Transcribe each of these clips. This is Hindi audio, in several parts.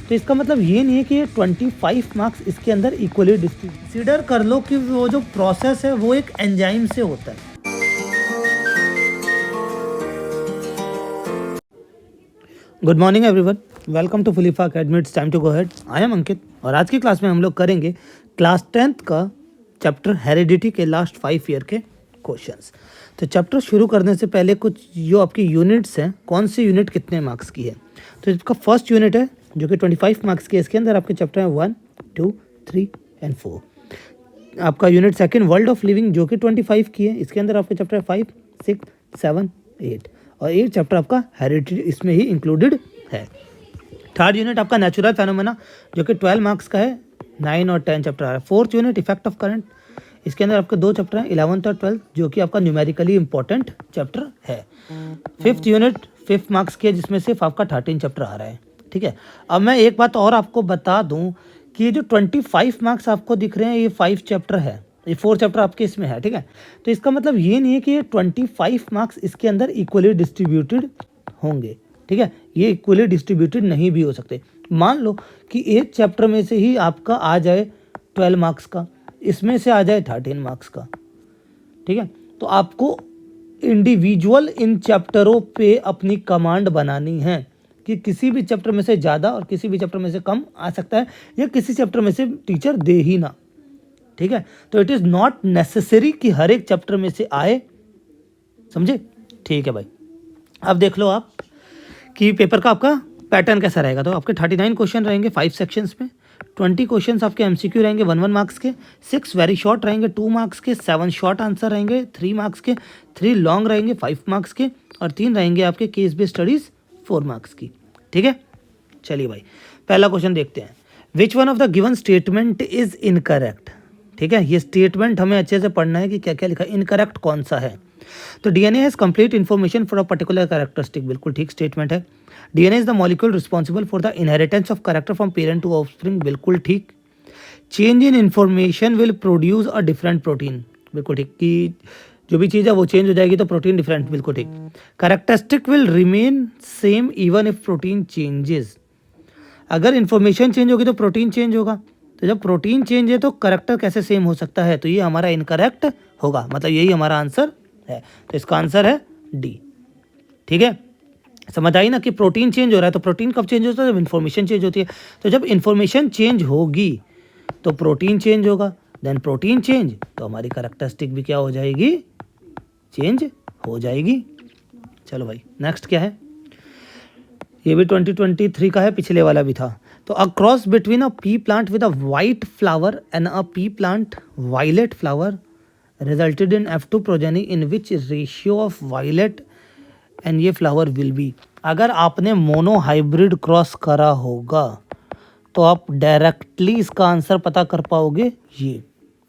तो इसका मतलब ये नहीं है कि ये 25 मार्क्स इसके अंदर इक्वली डिस्ट्रीब्यूट। कंसीडर कर लो कि वो जो प्रोसेस है वो एक एंजाइम से होता है। Good morning everyone, welcome to फुलीफा academy. It's time to go ahead. I am Ankit और आज की क्लास में हम लोग करेंगे क्लास 10th का चैप्टर हेरिडिटी के लास्ट 5 ईयर के क्वेश्चंस। तो चैप्टर शुरू करने से पहले कुछ जो आपकी यूनिट्स हैं, कौन सी यूनिट कितने मार्क्स की है। तो इसका फर्स्ट यूनिट है जो कि 25 मार्क्स की है। इसके अंदर आपके चैप्टर हैं 1, 2, 3 एंड 4। आपका unit second world of living जो कि 25 की है। इसके अंदर आपके चैप्टर 5, 6, 7, 8 और 8 चैप्टर आपका हेरिडिटी इसमें ही इंक्लूडेड है। थर्ड यूनिट आपका नेचुरल फेनोमेना जो कि 12 मार्क्स का है, 9 और 10 चैप्टर आ रहा है। Fourth unit effect of current, इसके अंदर आपके 2 चैप्टर हैं, 11th और 12th, जो कि आपका न्यूमेरिकली इंपॉर्टेंट चैप्टर है। फिफ्थ यूनिट 5 मार्क्स की है, जिसमें सिर्फ आपका 13 चैप्टर आ रहा है। ठीक है, अब मैं एक बात और आपको बता दूं कि ये जो 25 मार्क्स आपको दिख रहे हैं ये 5 चैप्टर है, ये 4 चैप्टर आपके इसमें है। ठीक है, तो इसका मतलब ये नहीं है कि ये 25 मार्क्स इसके अंदर इक्वली डिस्ट्रीब्यूटेड होंगे। ठीक है, ये इक्वली डिस्ट्रीब्यूटेड नहीं भी हो सकते। मान लो कि एक चैप्टर में से ही आपका आ जाए 12 मार्क्स का, इसमें से आ जाए 13 मार्क्स का। ठीक है, तो आपको इंडिविजुअल इन चैप्टरों पे अपनी कमांड बनानी है कि किसी भी चैप्टर में से ज़्यादा और किसी भी चैप्टर में से कम आ सकता है, या किसी चैप्टर में से टीचर दे ही ना। ठीक है, तो इट इज़ नॉट नेसेसरी कि हर एक चैप्टर में से आए, समझे। ठीक है भाई, अब देख लो आप कि पेपर का आपका पैटर्न कैसा रहेगा। तो आपके 39 क्वेश्चन रहेंगे 5 सेक्शंस में। 20 क्वेश्चंस आपके एमसीक्यू रहेंगे 1 मार्क्स के, 6 वेरी शॉर्ट रहेंगे 2 मार्क्स के, 7 शॉर्ट आंसर रहेंगे 3 मार्क्स के, 3 लॉन्ग रहेंगे 5 मार्क्स के, और 3 रहेंगे आपके केस बेस्ड स्टडीज 4 मार्क्स की। ठीक है, चलिए भाई पहला क्वेश्चन देखते हैं। विच one of the given statement is incorrect. ठीक है, ये स्टेटमेंट हमें अच्छे से पढ़ना है कि क्या क्या लिखा है, इनकरेक्ट कौन सा है। तो DNA has complete information for a particular characteristic, बिल्कुल ठीक स्टेटमेंट है। DNA is the molecule responsible for the inheritance of character from parent to offspring, बिल्कुल ठीक। Change in information will produce a different protein, बिल्कुल ठीक, कि जो भी चीज़ है वो चेंज हो जाएगी तो प्रोटीन डिफरेंट, बिल्कुल ठीक। Characteristic will remain same even if protein changes, अगर इन्फॉर्मेशन चेंज होगी तो प्रोटीन चेंज होगा। तो जब प्रोटीन चेंज है तो कैरेक्टर कैसे सेम हो सकता है, तो ये हमारा इनकरेक्ट होगा, मतलब यही हमारा आंसर है। तो इसका आंसर है डी। ठीक है, समझ आई ना कि प्रोटीन चेंज हो रहा है, तो प्रोटीन कब चेंज होता है, जब इन्फॉर्मेशन चेंज होती है। तो जब इन्फॉर्मेशन चेंज होगी तो प्रोटीन चेंज होगा, देन प्रोटीन चेंज तो हमारी कैरेक्टरिस्टिक भी क्या हो जाएगी, चेंज हो जाएगी। चलो भाई नेक्स्ट क्या है, ये भी 2023 का है, पिछले वाला भी था। तो a cross between a pea plant with a white flower and a pea plant violet flower resulted in F2 progeny in which ratio of violet and ये फ्लावर विल बी। अगर आपने मोनो हाइब्रिड क्रॉस करा होगा तो आप डायरेक्टली इसका आंसर पता कर पाओगे ये,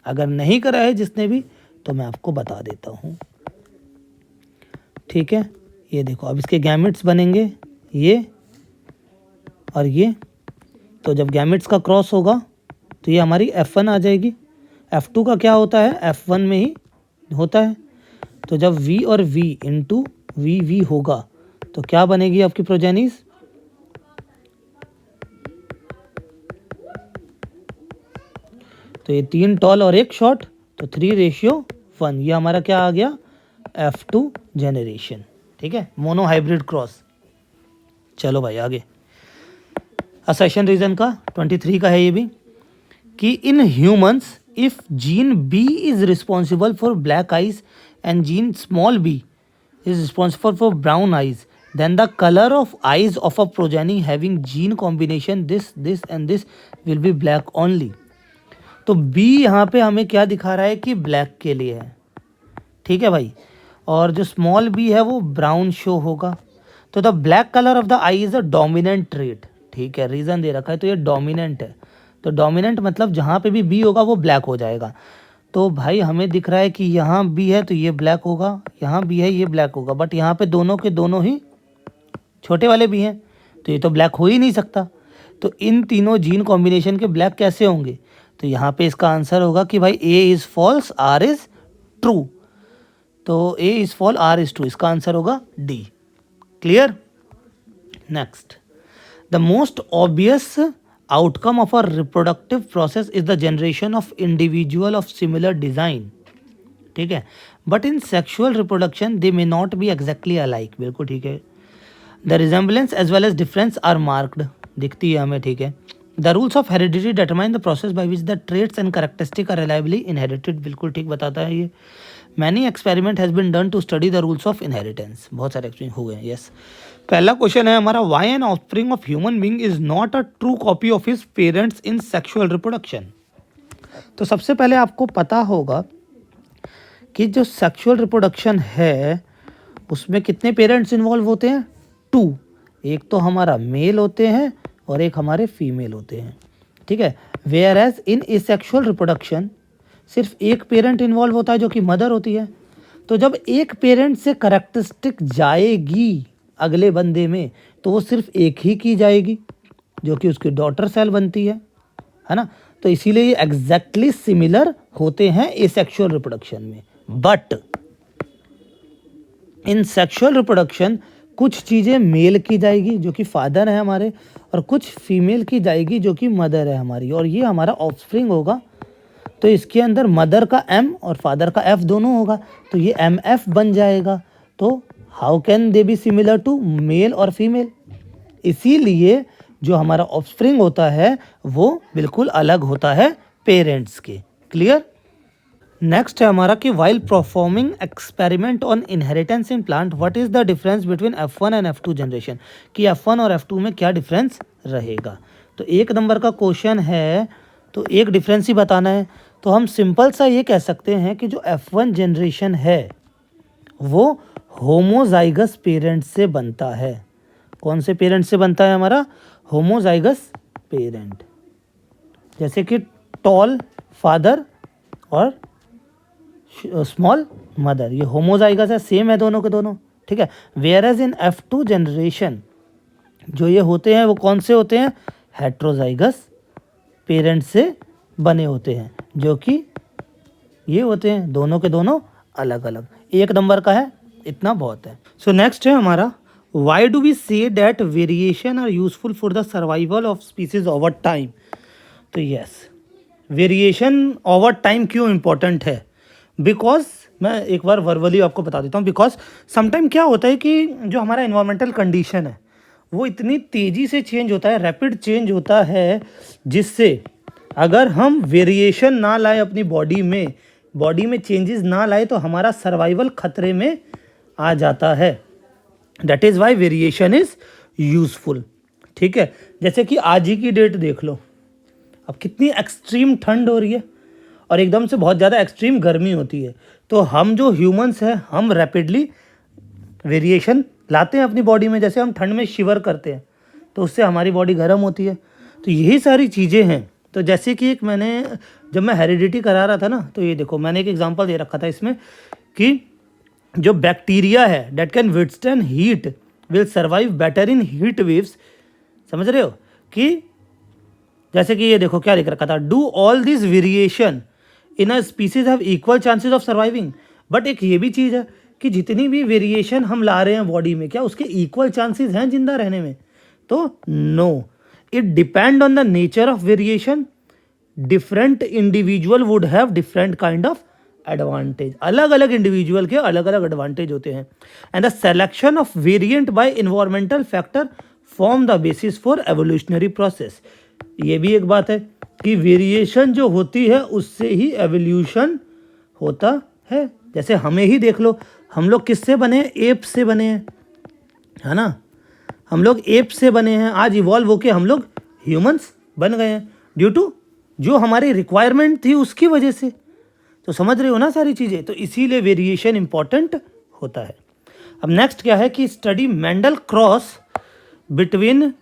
अगर नहीं करा है जिसने भी तो मैं आपको बता देता हूँ। ठीक है, ये देखो अब इसके गैमेट्स बनेंगे ये और ये, तो जब गैमेट्स का क्रॉस होगा तो ये हमारी F1 आ जाएगी। F2 का क्या होता है, F1 में ही होता है। तो जब V और V इंटू V होगा तो क्या बनेगी आपकी प्रोजेनिस, तो ये 3 टॉल और 1 शॉर्ट, तो 3:1, ये हमारा क्या आ गया, F2 जेनरेशन। ठीक है, मोनो हाइब्रिड क्रॉस। चलो भाई आगे, असर्शन रीजन का 23 का है ये भी, कि in humans if gene B is responsible for black eyes and gene small b is responsible for brown eyes, then the color of eyes of a progeny having gene combination this and this will be black only। तो B यहाँ पे हमें क्या दिखा रहा है कि ब्लैक के लिए है। ठीक है भाई, और जो स्मॉल b है वो ब्राउन शो होगा। तो the black colour of the I is a dominant trait. ठीक है, रीजन दे रखा है, तो ये डोमिनेंट है। तो डोमिनेंट मतलब जहाँ पे भी बी होगा वो ब्लैक हो जाएगा। तो भाई हमें दिख रहा है कि यहाँ बी है तो ये ब्लैक होगा, यहाँ बी है ये ब्लैक होगा, बट यहाँ पे दोनों के दोनों ही छोटे वाले भी हैं, तो ये तो ब्लैक हो ही नहीं सकता। तो इन तीनों जीन कॉम्बिनेशन के ब्लैक कैसे होंगे, तो यहाँ पे इसका आंसर होगा कि भाई A is false R is true. तो A is false R is true, इसका आंसर होगा D. Clear. Next, the most obvious outcome of a reproductive process is the generation of individual of similar design, ठीक है, but in sexual reproduction they may not be exactly alike, बिल्कुल ठीक है। The resemblance as well as difference are marked, दिखती है हमें, ठीक है। The rules of heredity determine the process by which the traits and characteristic are reliably inherited, बिल्कुल ठीक बताता है ये। Many experiment has been done to study the rules of inheritance, बहुत सारे एक्सपेरिमेंट हुए हैं, यस। पहला क्वेश्चन है हमारा, why an offspring of human being is not a true copy of his parents in sexual reproduction. तो सबसे पहले आपको पता होगा कि जो सेक्सुअल रिप्रोडक्शन है उसमें कितने पेरेंट्स इन्वॉल्व होते हैं, 2, एक तो हमारा मेल होते हैं और एक हमारे फीमेल होते हैं, ठीक है। Whereas in asexual reproduction सिर्फ एक पेरेंट इन्वॉल्व होता है जो कि मदर होती है। तो जब एक पेरेंट से करैक्टरिस्टिक जाएगी अगले बंदे में तो वो सिर्फ एक ही की जाएगी जो कि उसकी डॉटर सेल बनती है ना। तो इसीलिए ये एग्जैक्टली सिमिलर होते हैं एसेक्सुअल रिप्रोडक्शन में। बट इन सेक्सुअल रिप्रोडक्शन कुछ चीज़ें मेल की जाएगी जो कि फादर है हमारे, और कुछ फीमेल की जाएगी जो कि मदर है हमारी, और ये हमारा ऑफस्प्रिंग होगा। तो इसके अंदर मदर का M और फादर का F दोनों होगा, तो ये MF बन जाएगा। तो how can they be similar to male or female, इसीलिए जो हमारा ऑफस्प्रिंग होता है वो बिल्कुल अलग होता है पेरेंट्स के। क्लियर। नेक्स्ट है हमारा कि while performing experiment on inheritance in plant what is the difference between F1 and F2 generation, कि F1 और F2 में क्या डिफरेंस रहेगा। तो 1 नंबर का क्वेश्चन है तो एक डिफरेंस ही बताना है। तो हम सिंपल सा ये कह सकते हैं कि जो F1 जनरेशन है वो होमोजाइगस पेरेंट से बनता है। कौन से पेरेंट से बनता है हमारा, होमोजाइगस पेरेंट, जैसे कि टॉल फादर और स्मॉल मदर, ये होमोजाइगस है, सेम है दोनों के दोनों, ठीक है। वेयर एज इन F2 जनरेशन जो ये होते हैं वो कौन से होते हैं, हेट्रोजाइगस पेरेंट से बने होते हैं, जो कि ये होते हैं दोनों के दोनों अलग अलग। 1 नंबर का है, इतना बहुत है। सो नेक्स्ट है हमारा, why do we say that variation are useful for the survival of species over time. तो यस, वेरिएशन ओवर टाइम क्यों इम्पोर्टेंट है, बिकॉज मैं एक बार वर्बली आपको बता देता हूँ। बिकॉज समटाइम क्या होता है कि जो हमारा इन्वायरमेंटल कंडीशन है वो इतनी तेज़ी से चेंज होता है, रैपिड चेंज होता है, जिससे अगर हम वेरिएशन ना लाए अपनी बॉडी में चेंजेस ना लाए तो हमारा सर्वाइवल खतरे में आ जाता है। That is why variation is useful, ठीक है। जैसे कि आज ही की डेट देख लो, अब कितनी एक्सट्रीम ठंड हो रही है और एकदम से बहुत ज़्यादा एक्सट्रीम गर्मी होती है। तो हम जो ह्यूमंस हैं हम रैपिडली वेरिएशन लाते हैं अपनी बॉडी में। जैसे हम ठंड में शिवर करते हैं तो उससे हमारी बॉडी गर्म होती है। तो यही सारी चीज़ें हैं। तो जैसे कि एक मैंने जब मैं हेरिडिटी करा रहा था ना, तो ये देखो मैंने एक एग्जांपल दे रखा था इसमें कि जो बैक्टीरिया है date can withstand heat will survive better in heat waves. समझ रहे हो कि जैसे कि ये देखो क्या लिख रखा था, do all this variation in a species have equal chances of surviving. But एक ये भी चीज़ है कि जितनी भी वेरिएशन हम ला रहे हैं बॉडी में, क्या उसके इक्वल चांसेस हैं जिंदा रहने में? तो no, it depend on the nature of variation. Different individual would have different kind of advantage. अलग अलग इंडिविजुअल के अलग अलग एडवांटेज होते हैं। And the selection of variant by environmental factor form the basis for evolutionary process. ये भी एक बात है कि वेरिएशन जो होती है उससे ही एवोल्यूशन होता है। जैसे हमें ही देख लो, हम लोग किससे बने हैं? एप से बने हैं, है ना। हम लोग एप से बने हैं, आज इवॉल्व होके हम लोग ह्यूमंस बन गए हैं ड्यू टू जो हमारी रिक्वायरमेंट थी उसकी वजह से। तो समझ रहे हो ना सारी चीज़ें। तो इसीलिए वेरिएशन इंपॉर्टेंट होता है। अब नेक्स्ट क्या है कि study Mendel cross between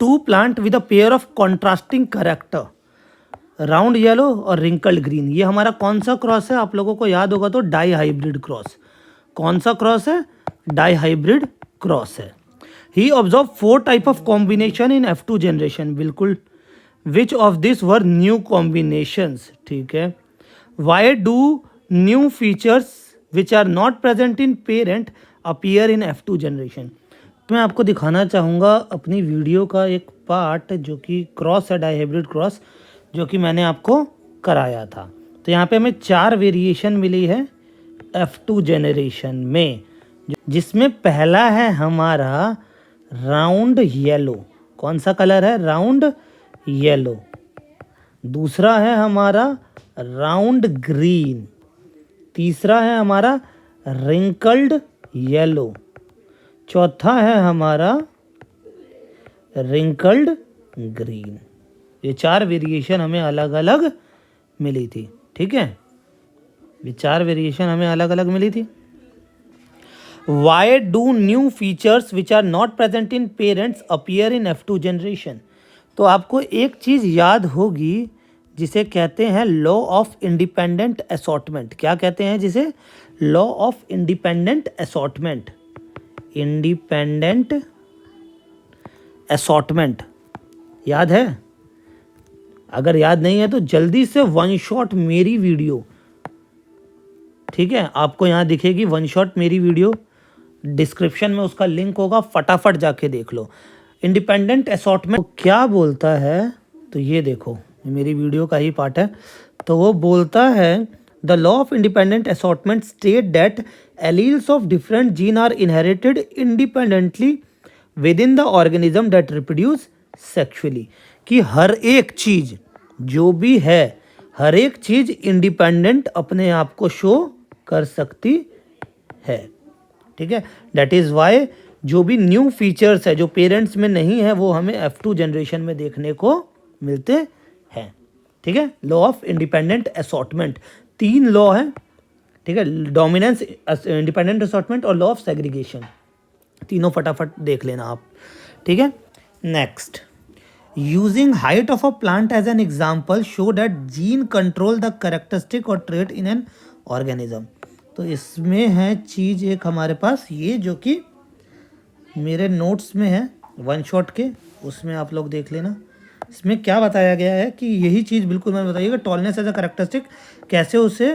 two plant with a pair of contrasting character, round yellow और रिंकल्ड ग्रीन। ये हमारा कौन सा क्रॉस है? आप लोगों को याद होगा तो डाई हाइब्रिड क्रॉस। कौन सा क्रॉस है? डाई हाइब्रिड क्रॉस है। He observe 4 type of combination in F2 generation. बिल्कुल, which of this were new combinations? ठीक है। Why do new features which are not present in parent appear in F2 generation? मैं आपको दिखाना चाहूँगा अपनी वीडियो का एक पार्ट जो कि क्रॉस है, डाईहाइब्रिड क्रॉस, जो कि मैंने आपको कराया था। तो यहाँ पे हमें 4 वेरिएशन मिली है F2 जनरेशन में, जिसमें पहला है हमारा राउंड येलो। कौन सा कलर है? Round yellow. दूसरा है हमारा राउंड ग्रीन। तीसरा है हमारा रिंकल्ड येलो। चौथा है हमारा रिंकल्ड ग्रीन। ये 4 वेरिएशन हमें अलग अलग मिली थी, ठीक है। ये 4 वेरिएशन हमें अलग अलग मिली थी। Why do new features which are not present in parents appear in F2 generation? तो आपको एक चीज़ याद होगी जिसे कहते हैं लॉ ऑफ इंडिपेंडेंट असॉर्टमेंट। क्या कहते हैं जिसे? Law of independent assortment. Independent assortment याद है? अगर याद नहीं है तो जल्दी से वन शॉट मेरी वीडियो, ठीक है, आपको यहाँ दिखेगी वन शॉट मेरी वीडियो, डिस्क्रिप्शन में उसका लिंक होगा, फटाफट जाके देख लो। इंडिपेंडेंट असॉर्टमेंट क्या बोलता है? तो ये देखो, मेरी वीडियो का ही पार्ट है। तो वो बोलता है the law of independent assortment state that alleles of different gene are inherited independently within the organism that reproduce sexually. कि हर एक चीज जो भी है, हर एक चीज इंडिपेंडेंट अपने आप को शो कर सकती है, ठीक है। दैट इज वाई जो भी न्यू फीचर्स है जो पेरेंट्स में नहीं है वो हमें F2 जनरेशन में देखने को मिलते हैं, ठीक है। Law of independent assortment 3 law है, ठीक है। डोमिनेंस, इंडिपेंडेंट असॉर्टमेंट और लॉ ऑफ सेग्रीगेशन, तीनों फटाफट देख लेना आप, ठीक है। Next, using height of a plant as an example show that gene control the characteristic or trait in an organism. तो इसमें है चीज़ एक हमारे पास ये, जो कि मेरे नोट्स में है वन शॉट के, उसमें आप लोग देख लेना। इसमें क्या बताया गया है कि यही चीज़ बिल्कुल मैंने बताइएगा, टॉलनेस एज अ कैरेक्टरिस्टिक कैसे उसे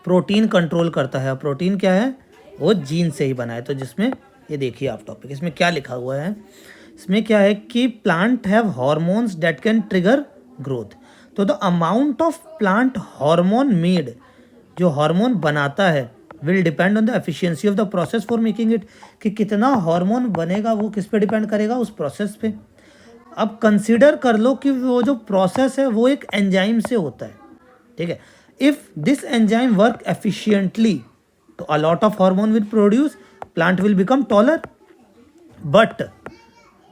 प्रोटीन कंट्रोल करता है। प्रोटीन क्या है? वो जीन से ही बना है। तो जिसमें ये देखिए आप टॉपिक, इसमें क्या लिखा हुआ है, इसमें क्या है कि plant have hormones that can trigger growth. तो the amount of plant hormone made, जो हार्मोन बनाता है, will depend on the efficiency of the process for making it. कि कितना हार्मोन बनेगा वो किस पे डिपेंड करेगा? उस प्रोसेस पे। अब कंसीडर कर लो कि वो जो प्रोसेस है वो एक एंजाइम से होता है, ठीक है। If this enzyme work efficiently तो a lot of hormone will produce, plant will become taller. But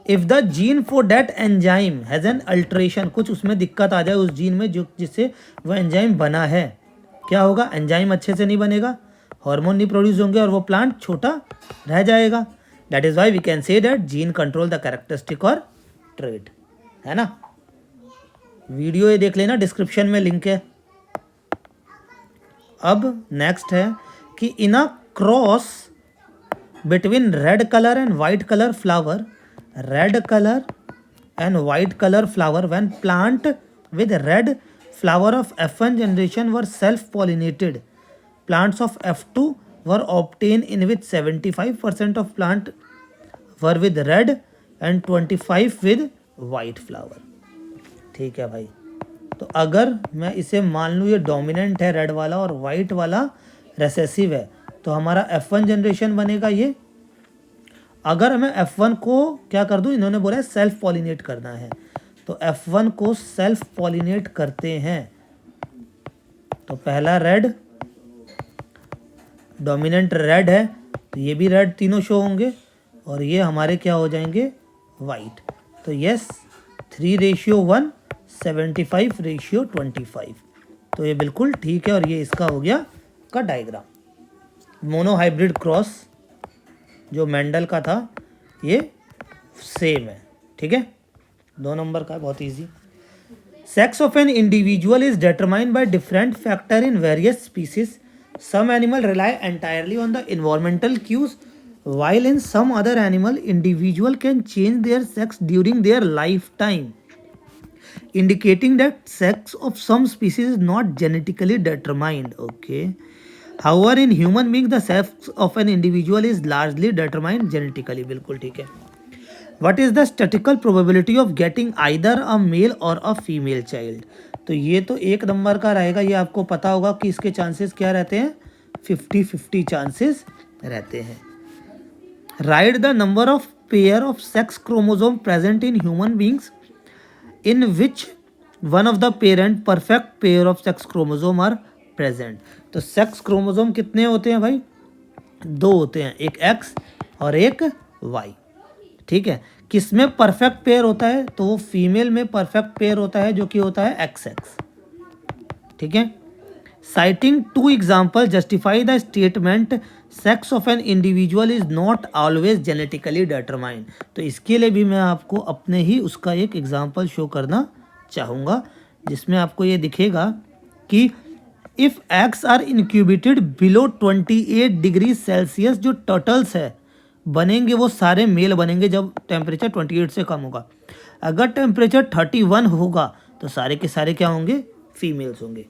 if the gene for that enzyme has an alteration, कुछ उसमें दिक्कत आ जाए उस जीन में जो जिससे वह एंजाइम बना है, क्या होगा? एंजाइम अच्छे से नहीं बनेगा, हार्मोन नहीं प्रोड्यूस होंगे और वो प्लांट छोटा रह जाएगा। That is why we can say that gene control the characteristic or trait, है ना। वीडियो ये देख लेना, डिस्क्रिप्शन में लिंक है। अब नेक्स्ट है कि in a cross between red colour and white colour flower, red color and white color flower, when plant with red flower of F1 generation were self-pollinated, plants of F2 were obtained in which 75% of plant were with red and 25 with white flower। ठीक है भाई। तो अगर मैं इसे मान लूँ ये डोमिनेंट है रेड वाला और वाइट वाला रेसेसिव है, तो हमारा F1 जनरेशन बनेगा ये। अगर मैं F1 को क्या कर दूं, इन्होंने बोला है सेल्फ पॉलिनेट करना है, तो F1 को सेल्फ पॉलिनेट करते हैं। तो पहला रेड, डोमिनेंट रेड है तो ये भी रेड तीनों शो होंगे, और ये हमारे क्या हो जाएंगे? वाइट। तो यस, 3:1, 75:25। तो ये बिल्कुल ठीक है, और ये इसका हो गया का डायग्राम। मोनोहाइब्रिड क्रॉस जो मेंडल का था ये सेम है, ठीक है। 2 नंबर का, बहुत easy. Sex of an individual is determined by different factor in various species. Some animal rely entirely on the environmental cues, while in some other animal individual can change their sex during their lifetime, indicating that sex of some species is not genetically determined. Okay, however in human being the sex of an individual is largely determined genetically, बिल्कुल ठीक है। What is the statistical probability of getting either a male or a female child? तो ये तो 1 नंबर का रहेगा, ये आपको पता होगा कि इसके चांसेस क्या रहते हैं, 50-50 चांसेस रहते हैं। Right the number of pair of sex chromosome present in human beings in which one of the parent perfect pair of sex chromosome are present. तो सेक्स क्रोमोसोम कितने होते हैं भाई? 2 होते हैं, एक एक्स और एक वाई, ठीक है। किसमें परफेक्ट पेयर होता है? तो वो फीमेल में परफेक्ट पेयर होता है जो कि होता है एक्स एक्स, ठीक है। Citing 2 example justify the statement sex of an individual is not always genetically determined. तो इसके लिए भी मैं आपको अपने ही उसका एक एग्जाम्पल शो करना चाहूँगा, जिसमें आपको ये दिखेगा कि if eggs are incubated below 28 degree Celsius, जो टर्टल्स है बनेंगे वो सारे मेल बनेंगे जब टेम्परेचर 28 से कम होगा। अगर टेम्परेचर 31 होगा तो सारे के सारे क्या होंगे? फीमेल्स होंगे।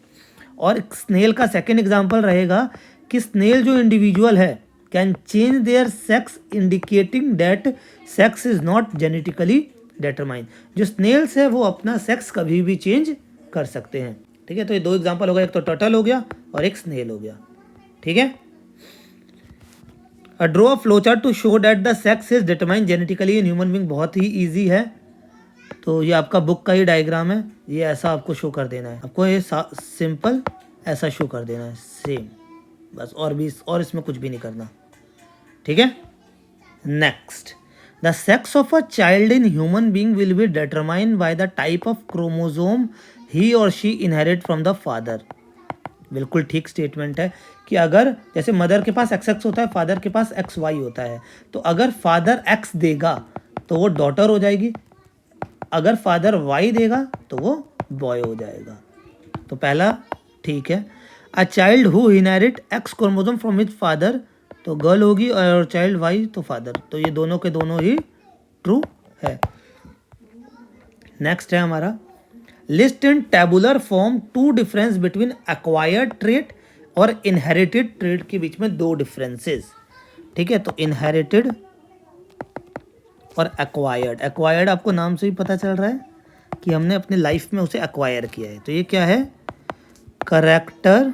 और स्नेल का सेकेंड एग्जाम्पल रहेगा कि स्नेल जो इंडिविजुअल है can change their sex indicating that sex is not genetically determined. जो स्नेल्स है वो अपना सेक्स कभी भी चेंज कर सकते हैं, ठीक है। तो ये 2 एग्जाम्पल हो गया, एक तो टर्टल हो गया और एक स्नेल हो गया, ठीक है। A draw flow chart to show that the sex is determined genetically in human being, बहुत ही ईजी है। तो ये आपका बुक का ही डायग्राम है, ये ऐसा आपको शो कर देना है, आपको ये सिंपल ऐसा शो कर देना है, सेम बस, और इसमें कुछ भी नहीं करना, ठीक है। Next, the sex of a child in human being will be determined by the type of chromosome he और she inherit from the father. बिल्कुल ठीक स्टेटमेंट है कि अगर जैसे मदर के पास XX होता है, फादर के पास XY होता है, तो अगर फादर X देगा तो वो डॉटर हो जाएगी, अगर फादर Y देगा तो वो बॉय हो जाएगा। तो पहला ठीक है। A child who inherit X chromosome from his father, तो गर्ल होगी, और चाइल्ड Y तो फादर, तो ये दोनों के दोनों ही ट्रू है। नेक्स्ट है हमारा, लिस्ट इन tabular form 2 difference between acquired trait और इनहेरिटेड ट्रेट के बीच में 2 डिफरेंसेस, ठीक है। तो इनहेरिटेड और एक्वायर्ड आपको नाम से ही पता चल रहा है कि हमने अपने लाइफ में उसे एक्वायर किया है। तो ये क्या है? Character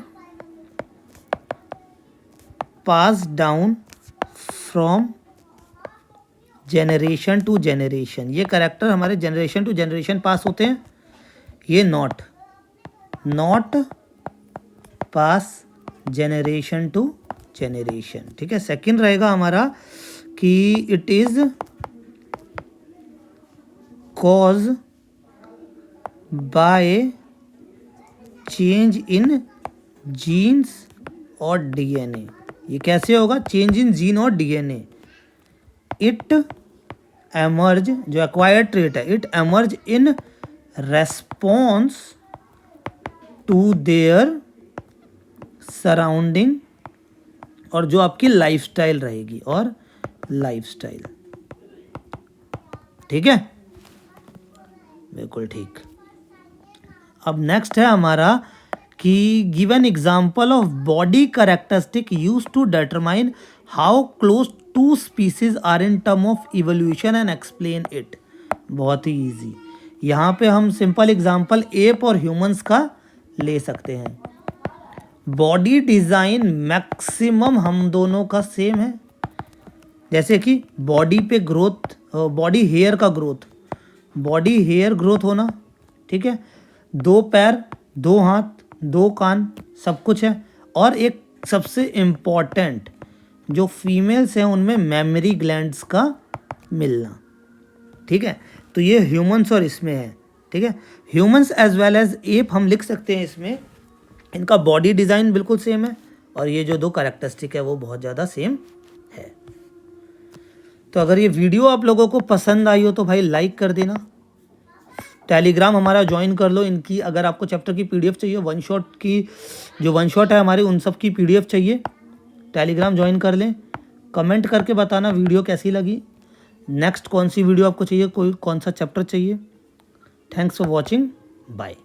pass down from generation to generation, ये कैरेक्टर हमारे जेनरेशन टू जेनरेशन पास होते हैं। ये not pass generation to generation, ठीक है। सेकंड रहेगा हमारा कि it is cause by change in genes or DNA। ये कैसे होगा? Change in gene or DNA। It emerge, जो एक्वायर्ड ट्रेट है, it emerge in response to their surrounding, और जो आपकी लाइफस्टाइल रहेगी, और लाइफस्टाइल, ठीक है, बिल्कुल ठीक। अब नेक्स्ट है हमारा कि give an example of body characteristic use to determine how close 2 species are in term of evolution and explain it. बहुत ही ईजी, यहाँ पे हम सिंपल एग्जाम्पल एप और ह्यूमंस का ले सकते हैं। बॉडी डिज़ाइन मैक्सिमम हम दोनों का सेम है, जैसे कि बॉडी पे ग्रोथ, बॉडी हेयर का ग्रोथ, बॉडी हेयर ग्रोथ होना, ठीक है। 2 पैर, 2 हाथ, 2 कान, सब कुछ है। और एक सबसे इम्पॉर्टेंट, जो फीमेल्स हैं उनमें मेमोरी ग्लैंड्स का मिलना, ठीक है। तो ये ह्यूमंस और इसमें है, ठीक है। Humans as well as ape हम लिख सकते हैं इसमें, इनका बॉडी डिज़ाइन बिल्कुल सेम है, और ये जो 2 कैरेक्टरिस्टिक है वो बहुत ज़्यादा सेम है। तो अगर ये वीडियो आप लोगों को पसंद आई हो तो भाई लाइक कर देना, टेलीग्राम हमारा ज्वाइन कर लो। इनकी अगर आपको चैप्टर की PDF चाहिए, वन शॉट की जो वन शॉट है हमारी, उन सब की PDF चाहिए, टेलीग्राम ज्वाइन कर लें। कमेंट करके बताना वीडियो कैसी लगी, नेक्स्ट कौन सी वीडियो आपको चाहिए, कौन सा चैप्टर चाहिए। Thanks for watching, bye.